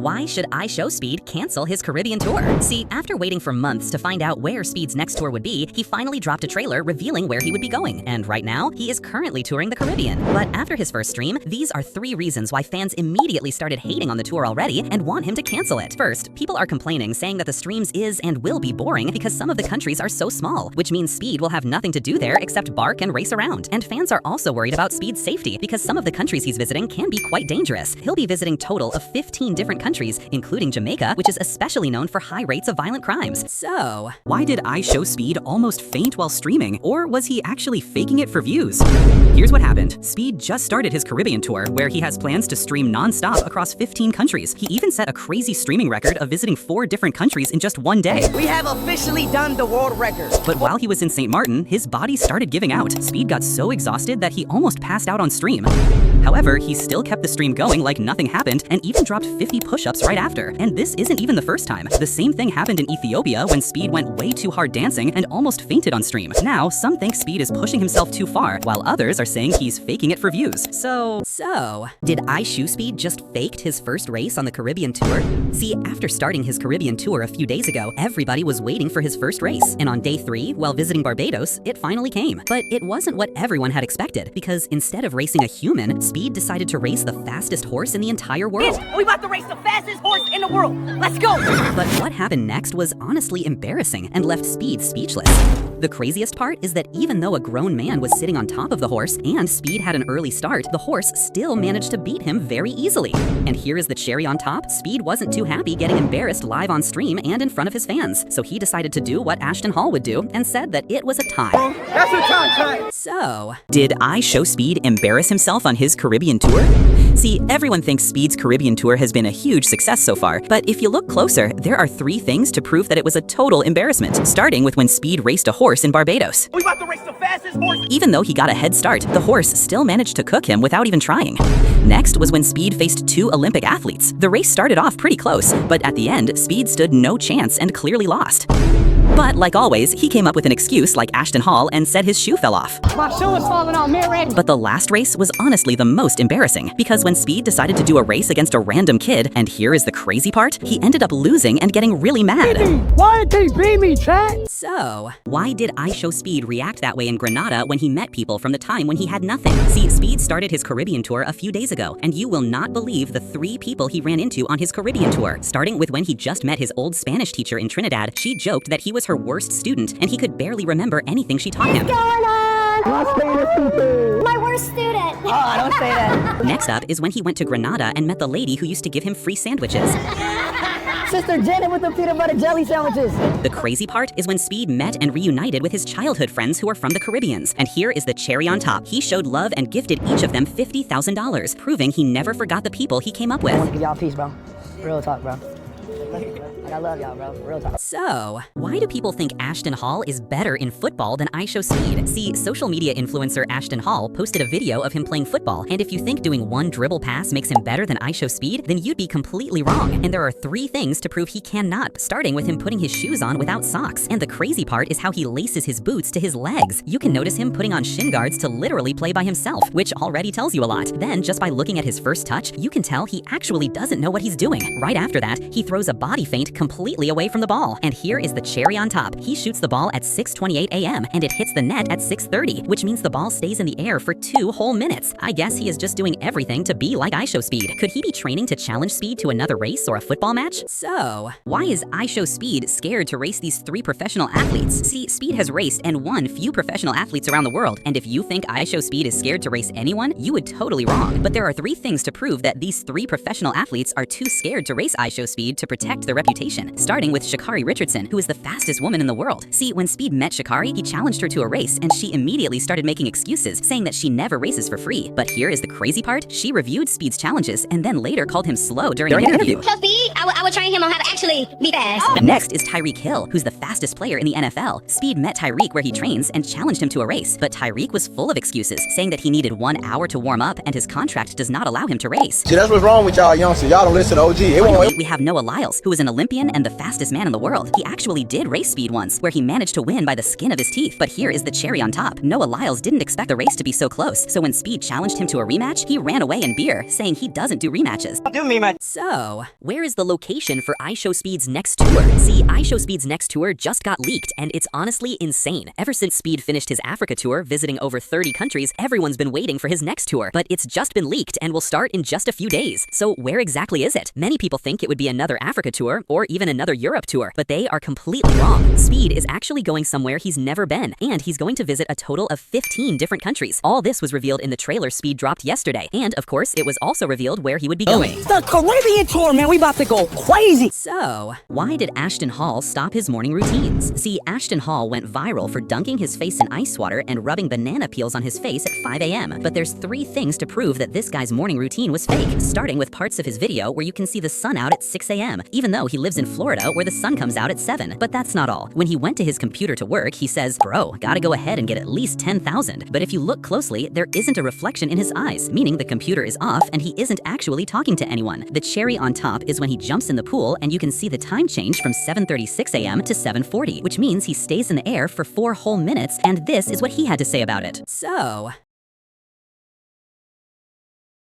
Why should ishowspeed cancel his Caribbean tour? See, after waiting for months to find out where Speed's next tour would be, he finally dropped a trailer revealing where he would be going. And right now, he is currently touring the Caribbean. But after his first stream, these are 3 reasons why fans immediately started hating on the tour already and want him to cancel it. First, people are complaining, saying that the streams is and will be boring because some of the countries are so small, which means Speed will have nothing to do there except bark and race around. And fans are also worried about Speed's safety because some of the countries he's visiting can be quite dangerous. He'll be visiting total of 15 different countries, including Jamaica, which is especially known for high rates of violent crimes. So, why did ishowspeed almost faint while streaming? Or was he actually faking it for views? Here's what happened. Speed just started his Caribbean tour, where he has plans to stream non-stop across 15 countries. He even set a crazy streaming record of visiting 4 different countries in just 1 day. We have officially done the world record. But while he was in St. Martin, his body started giving out. Speed got so exhausted that he almost passed out on stream. However, he still kept the stream going like nothing happened and even dropped 50 push-ups right after. And this isn't even the first time. The same thing happened in Ethiopia when Speed went way too hard dancing and almost fainted on stream. Now, some think Speed is pushing himself too far, while others are saying he's faking it for views. So, did ishowspeed just faked his first race on the Caribbean tour? See, after starting his Caribbean tour a few days ago, everybody was waiting for his first race. And on day 3, while visiting Barbados, it finally came. But it wasn't what everyone had expected, because instead of racing a human, Speed decided to race the fastest horse in the entire world. Bitch, we about to race the fastest horse in the world. Let's go! But what happened next was honestly embarrassing and left Speed speechless. The craziest part is that even though a grown man was sitting on top of the horse and Speed had an early start, the horse still managed to beat him very easily. And here is the cherry on top. Speed wasn't too happy getting embarrassed live on stream and in front of his fans. So he decided to do what Ashton Hall would do and said that it was a tie. That's a tie. So, did ishowspeed embarrass himself on his Caribbean tour? See, everyone thinks Speed's Caribbean tour has been a huge success so far, but if you look closer, there are 3 things to prove that it was a total embarrassment, starting with when Speed raced a horse in Barbados. We about to race the fastest horse. Even though he got a head start, the horse still managed to cook him without even trying. Next was when Speed faced 2 Olympic athletes. The race started off pretty close, but at the end, Speed stood no chance and clearly lost. But like always, he came up with an excuse like Ashton Hall and said his shoe fell off. My shoe is falling out, man, ready. But the last race was honestly the most embarrassing, because when Speed decided to do a race against a random kid, and here is the crazy part, he ended up losing and getting really mad. Why did they beat me, chat? So, why did ishowspeed react that way in Granada when he met people from the time when he had nothing? See, Speed started his Caribbean tour a few days ago, and you will not believe the 3 people he ran into on his Caribbean tour. Starting with when he just met his old Spanish teacher in Trinidad, she joked that he was her worst student and he could barely remember anything she taught him. What's going on? My worst student. Oh, don't say that. Next up is when he went to Granada and met the lady who used to give him free sandwiches. Sister Janet with the peanut butter jelly sandwiches. The crazy part is when Speed met and reunited with his childhood friends who are from the Caribbeans. And here is the cherry on top. He showed love and gifted each of them $50,000, proving he never forgot the people he came up I want with. to give y'all peace, bro. Real talk, bro. I love y'all, bro. Real talk. So, why do people think Ashton Hall is better in football than ishowspeed? See, social media influencer Ashton Hall posted a video of him playing football, and if you think doing 1 dribble pass makes him better than ishowspeed, then you'd be completely wrong. And there are 3 things to prove he cannot, starting with him putting his shoes on without socks. And the crazy part is how he laces his boots to his legs. You can notice him putting on shin guards to literally play by himself, which already tells you a lot. Then, just by looking at his first touch, you can tell he actually doesn't know what he's doing. Right after that, he throws a body feint completely away from the ball. And here is the cherry on top. He shoots the ball at 6:28 a.m. and it hits the net at 6:30, which means the ball stays in the air for 2 whole minutes. I guess he is just doing everything to be like ishowspeed. Could he be training to challenge Speed to another race or a football match? So, why is ishowspeed scared to race these 3 professional athletes? See, Speed has raced and won few professional athletes around the world, and if you think ishowspeed is scared to race anyone, you would totally wrong. But there are 3 things to prove that these 3 professional athletes are too scared to race ishowspeed to protect their reputation, starting with Sha'Carri Richardson, who is the fastest woman in the world. See, when Speed met Sha'Carri, he challenged her to a race, and she immediately started making excuses, saying that she never races for free. But here is the crazy part. She reviewed Speed's challenges and then later called him slow during an interview. So Speed, I would train him on how to actually be fast. Next is Tyreek Hill, who's the fastest player in the NFL. Speed met Tyreek where he trains and challenged him to a race, but Tyreek was full of excuses, saying that he needed 1 hour to warm up and his contract does not allow him to race. See, that's what's wrong with y'all youngsters. Y'all don't listen to OG. Finally, we have Noah Lyles, who is an Olympian and the fastest man in the world. He actually did race speed once, where he managed to win by the skin of his teeth. But here is the cherry on top. Noah Lyles didn't expect the race to be so close, so when Speed challenged him to a rematch, he ran away in beer, saying he doesn't do rematches. So, where is the location for ishowspeed's next tour? See, ishowspeed's next tour just got leaked, and it's honestly insane. Ever since Speed finished his Africa tour, visiting over 30 countries, everyone's been waiting for his next tour. But it's just been leaked and will start in just a few days. So where exactly is it? Many people think it would be another Africa tour or even another Europe tour, but they are completely wrong. Speed is actually going somewhere he's never been, and he's going to visit a total of 15 different countries. All this was revealed in the trailer Speed dropped yesterday, and of course, it was also revealed where he would be going. The Caribbean tour, man, we about to go crazy. So, why did Ashton Hall stop his morning routines? See, Ashton Hall went viral for dunking his face in ice water and rubbing banana peels on his face at 5 a.m. But there's 3 things to prove that this guy's morning routine was fake, starting with parts of his video where you can see the sun out at 6 a.m., even though he lives in Florida where the sun comes out at 7. But that's not all. When he went to his computer to work, he says, "Bro, gotta go ahead and get at least 10,000. But if you look closely, there isn't a reflection in his eyes, meaning the computer is off and he isn't actually talking to anyone. The cherry on top is when he jumps in the pool and you can see the time change from 7:36 a.m. to 7:40, which means he stays in the air for 4 whole minutes, and this is what he had to say about it. So,